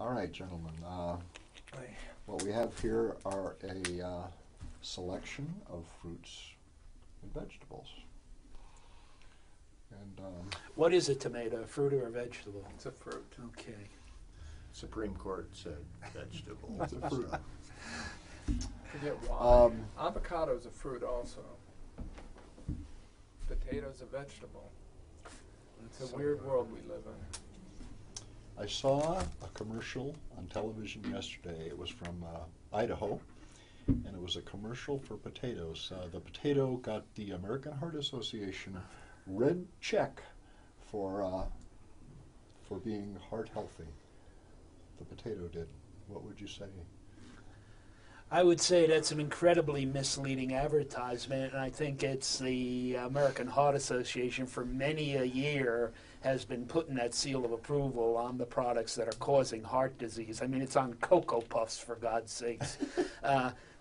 All right, gentlemen. What we have here are a selection of fruits and vegetables. And What is a tomato, a fruit or a vegetable? It's a fruit. Okay. Supreme Court said vegetable. it's a fruit. Forget why. Avocado's a fruit also. Potato's a vegetable. It's a weird world we live in. I saw a commercial on television yesterday. It was from Idaho, and it was a commercial for potatoes. The potato got the American Heart Association red check for being heart healthy. The potato did. What would you say? I would say that's an incredibly misleading advertisement, and I think it's the American Heart Association for many a year has been putting that seal of approval on the products that are causing heart disease. I mean, it's on Cocoa Puffs, for God's sakes.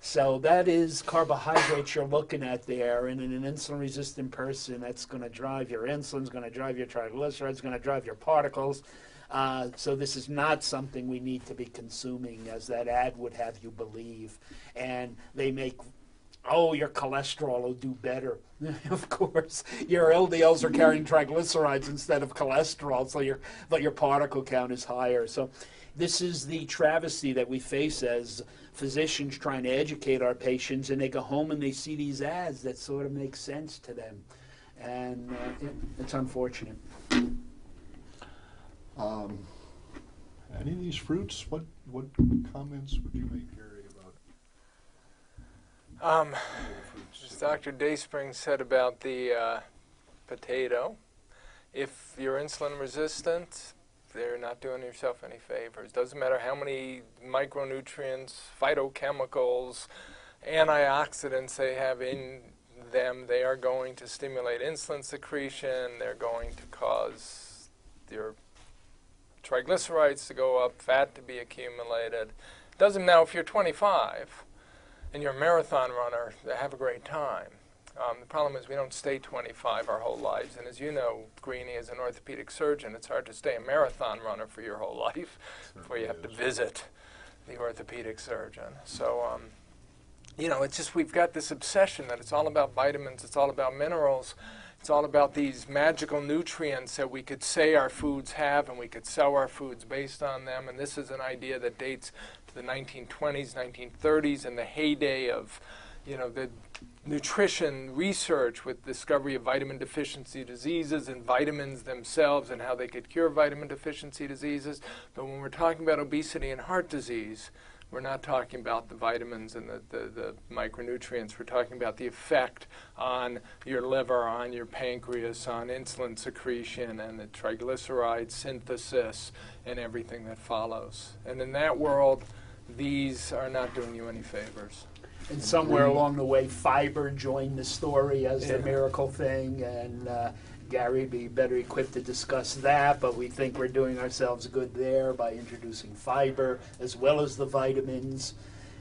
So that is carbohydrates you're looking at there, and in an insulin-resistant person, that's going to drive your insulin, going to drive your triglycerides, going to drive your particles. So this is not something we need to be consuming, as that ad would have you believe. And they make, oh, your cholesterol will do better. Of course, your LDLs are carrying triglycerides instead of cholesterol, so but your particle count is higher. So this is the travesty that we face as physicians trying to educate our patients, and they go home and they see these ads that sort of make sense to them. And it's unfortunate. Any of these fruits, what comments would you make, Gary, about As Dr. Dayspring said about the potato, if you're insulin resistant, they're not doing yourself any favors. Doesn't matter how many micronutrients, phytochemicals, antioxidants they have in them, they are going to stimulate insulin secretion, they're going to cause your triglycerides to go up, fat to be accumulated. Doesn't matter if you're 25 and you're a marathon runner, have a great time. The problem is we don't stay 25 our whole lives, and as you know, Greenie, as an orthopedic surgeon, it's hard to stay a marathon runner for your whole life before you have to visit the orthopedic surgeon. So, you know, it's just we've got this obsession that it's all about vitamins, it's all about minerals, it's all about these magical nutrients that we could say our foods have, and we could sell our foods based on them. And this is an idea that dates to the 1920s, 1930s, and the heyday of, you know, the nutrition research with discovery of vitamin deficiency diseases and vitamins themselves and how they could cure vitamin deficiency diseases. But when we're talking about obesity and heart disease, we're not talking about the vitamins and the micronutrients. We're talking about the effect on your liver, on your pancreas, on insulin secretion and the triglyceride synthesis and everything that follows. And in that world, these are not doing you any favors. And somewhere along the way, fiber joined the story as the miracle thing, and Gary would be better equipped to discuss that, but we think we're doing ourselves good there by introducing fiber as well as the vitamins.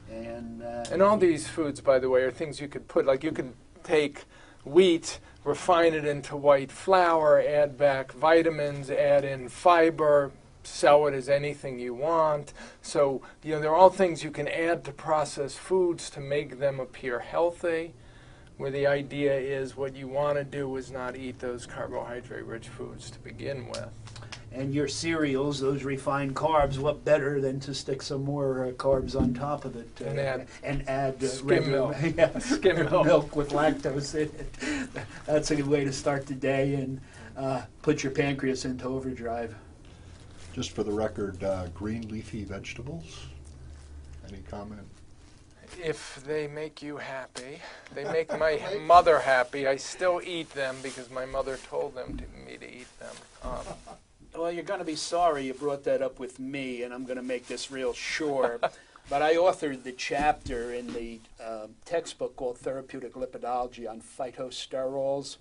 And all these foods, by the way, are things you could put, like you could take wheat, refine it into white flour, add back vitamins, add in fiber, sell it as anything you want. So, you know, they're all things you can add to processed foods to make them appear healthy, where the idea is what you want to do is not eat those carbohydrate-rich foods to begin with. And your cereals, those refined carbs, what better than to stick some more carbs on top of it and add skim milk. Skim milk with lactose in it. That's a good way to start the day and put your pancreas into overdrive. Just for the record, green leafy vegetables? Any comment? If they make you happy, they make my mother happy. I still eat them because my mother told me to eat them. Well, you're going to be sorry you brought that up with me, and I'm going to make this real short. But I authored the chapter in the textbook called Therapeutic Lipidology on phytosterols.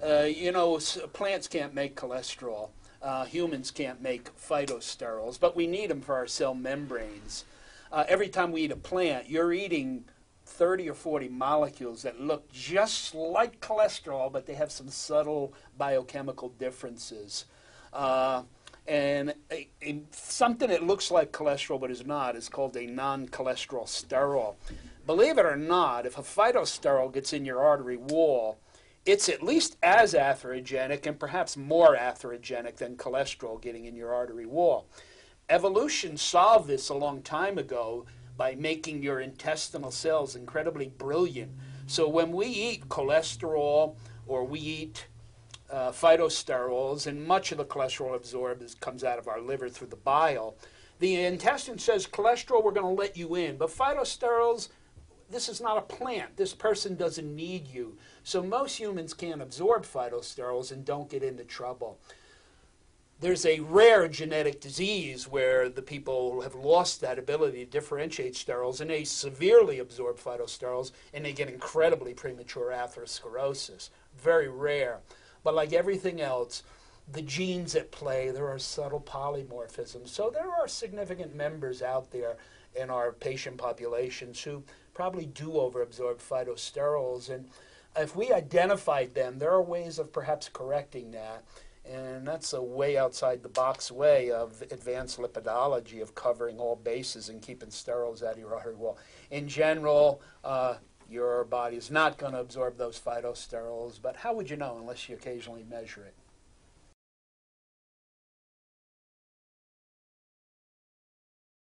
You know, plants can't make cholesterol. Humans can't make phytosterols, but we need them for our cell membranes. Every time we eat a plant, you're eating 30 or 40 molecules that look just like cholesterol, but they have some subtle biochemical differences. And something that looks like cholesterol but is not is called a non-cholesterol sterol. Believe it or not, if a phytosterol gets in your artery wall, it's at least as atherogenic and perhaps more atherogenic than cholesterol getting in your artery wall. Evolution solved this a long time ago by making your intestinal cells incredibly brilliant. So when we eat cholesterol or we eat phytosterols, and much of the cholesterol absorbed comes out of our liver through the bile, the intestine says, cholesterol, we're going to let you in. But phytosterols, this is not a plant. This person doesn't need you. So most humans can't absorb phytosterols and don't get into trouble. There's a rare genetic disease where the people have lost that ability to differentiate sterols, and they severely absorb phytosterols, and they get incredibly premature atherosclerosis. Very rare. But like everything else, the genes at play, there are subtle polymorphisms. So there are significant members out there in our patient populations who probably do overabsorb phytosterols. And if we identified them, there are ways of perhaps correcting that. And that's a way outside the box way of advanced lipidology, of covering all bases and keeping sterols out of your artery wall. In general, your body is not going to absorb those phytosterols, but how would you know unless you occasionally measure it?